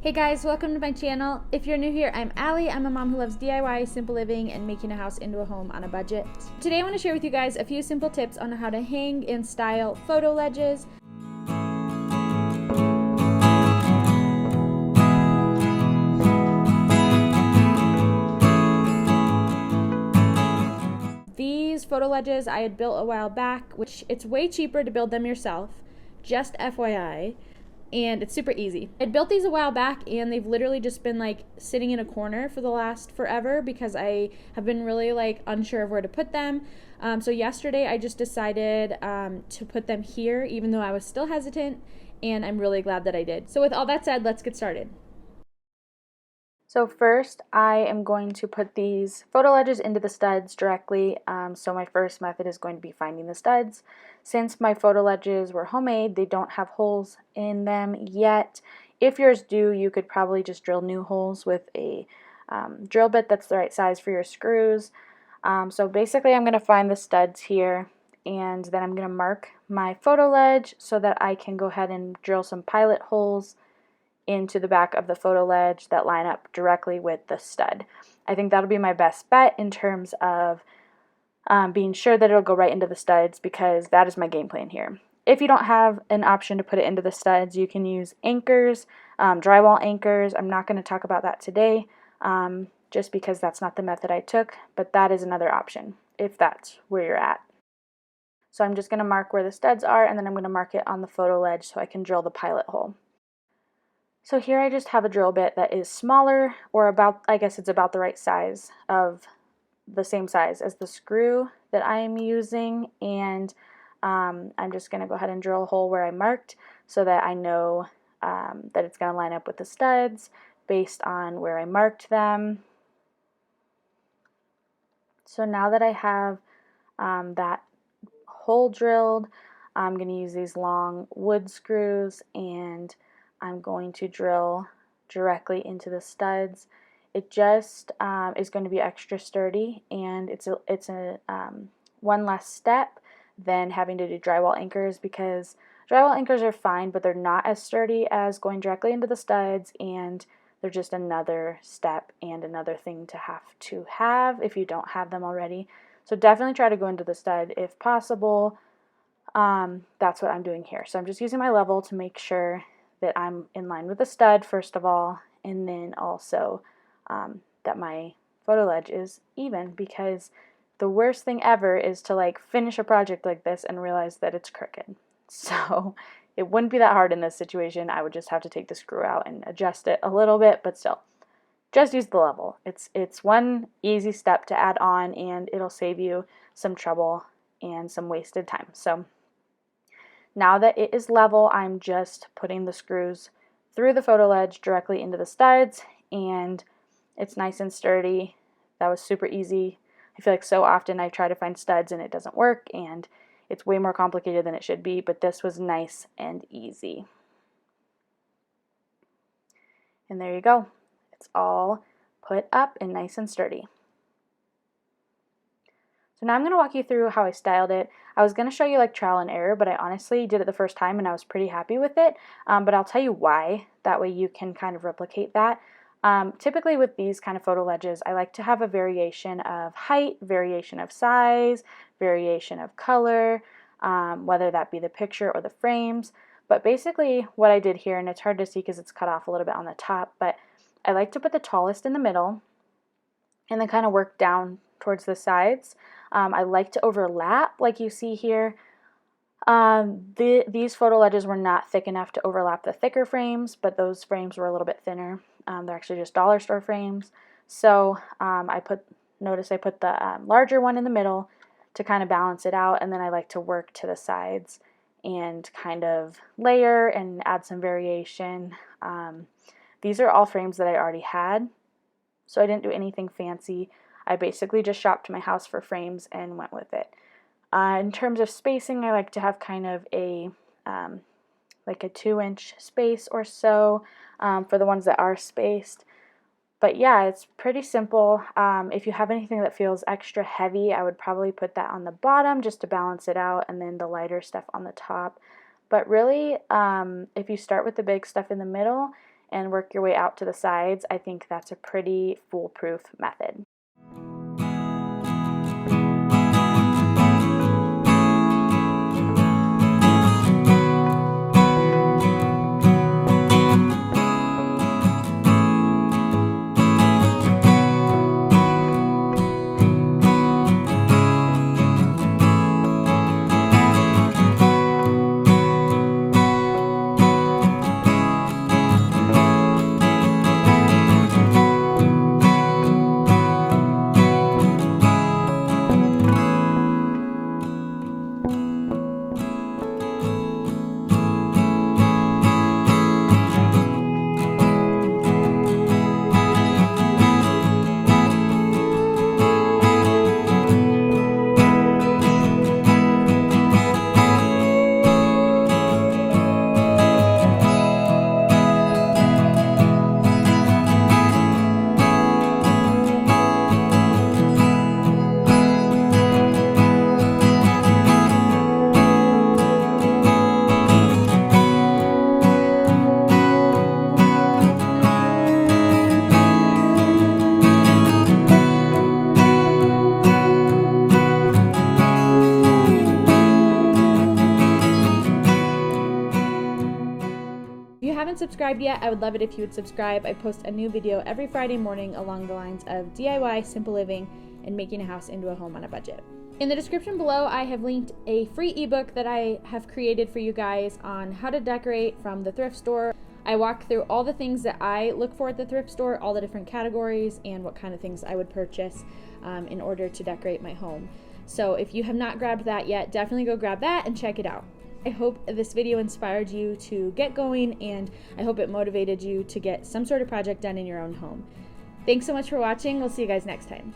Hey guys, welcome to my channel. If you're new here, I'm Allie. I'm a mom who loves DIY, simple living, and making a house into a home on a budget. Today I want to share with you guys a few simple tips on how to hang and style photo ledges. These photo ledges I had built a while back, which it's way cheaper to build them yourself, just FYI. And it's super easy. I built these a while back and they've literally just been like sitting in a corner for the last forever because I have been really like unsure of where to put them. So yesterday I just decided to put them here even though I was still hesitant, and I'm really glad that I did. So with all that said, let's get started. So first I am going to put these photo ledges into the studs directly. So my first method is going to be finding the studs. Since my photo ledges were homemade, they don't have holes in them yet. If yours do, you could probably just drill new holes with a drill bit that's the right size for your screws. So basically I'm going to find the studs here, and then I'm going to mark my photo ledge so that I can go ahead and drill some pilot holes into the back of the photo ledge that line up directly with the stud. I think that'll be my best bet in terms of being sure that it'll go right into the studs, because that is my game plan here. If you don't have an option to put it into the studs, you can use anchors, drywall anchors. I'm not going to talk about that today just because that's not the method I took, but that is another option if that's where you're at. So I'm just going to mark where the studs are, and then I'm going to mark it on the photo ledge so I can drill the pilot hole. So here I just have a drill bit that is smaller, or about, I guess it's about the right size, of the same size as the screw that I am using, and I'm just going to go ahead and drill a hole where I marked so that I know that it's going to line up with the studs based on where I marked them. So now that I have that hole drilled, I'm going to use these long wood screws and I'm going to drill directly into the studs. It just is going to be extra sturdy, and it's a one less step than having to do drywall anchors, because drywall anchors are fine, but they're not as sturdy as going directly into the studs, and they're just another step and another thing to have if you don't have them already. So definitely try to go into the stud if possible. That's what I'm doing here. So I'm just using my level to make sure that I'm in line with the stud first of all, and then also that my photo ledge is even, because the worst thing ever is to like finish a project like this and realize that it's crooked. So it wouldn't be that hard in this situation. I would just have to take the screw out and adjust it a little bit, but still, just use the level. It's one easy step to add on, and it'll save you some trouble and some wasted time. So now that it is level, I'm just putting the screws through the photo ledge directly into the studs, and it's nice and sturdy. That was super easy. I feel like so often I try to find studs and it doesn't work, and it's way more complicated than it should be, but this was nice and easy. And there you go. It's all put up and nice and sturdy. So now I'm going to walk you through how I styled it. I was going to show you like trial and error, but I honestly did it the first time and I was pretty happy with it. But I'll tell you why. That way you can kind of replicate that. Typically with these kind of photo ledges, I like to have a variation of height, variation of size, variation of color, whether that be the picture or the frames. But basically what I did here, and it's hard to see because it's cut off a little bit on the top, but I like to put the tallest in the middle and then kind of work down towards the sides. I like to overlap like you see here. These photo ledges were not thick enough to overlap the thicker frames, but those frames were a little bit thinner. They're actually just dollar store frames. So notice I put the larger one in the middle to kind of balance it out, and then I like to work to the sides and kind of layer and add some variation. These are all frames that I already had, so I didn't do anything fancy. I basically just shopped my house for frames and went with it. In terms of spacing, I like to have kind of a like a 2-inch space or so for the ones that are spaced. But yeah, it's pretty simple. If you have anything that feels extra heavy, I would probably put that on the bottom just to balance it out, and then the lighter stuff on the top. But really, if you start with the big stuff in the middle and work your way out to the sides, I think that's a pretty foolproof method. If you haven't subscribed yet, I would love it if you would subscribe. I post a new video every Friday morning along the lines of DIY, simple living, and making a house into a home on a budget. In the description below, I have linked a free ebook that I have created for you guys on how to decorate from the thrift store. I walk through all the things that I look for at the thrift store, all the different categories, and what kind of things I would purchase in order to decorate my home. So if you have not grabbed that yet, definitely go grab that and check it out. I hope this video inspired you to get going, and I hope it motivated you to get some sort of project done in your own home. Thanks so much for watching. We'll see you guys next time.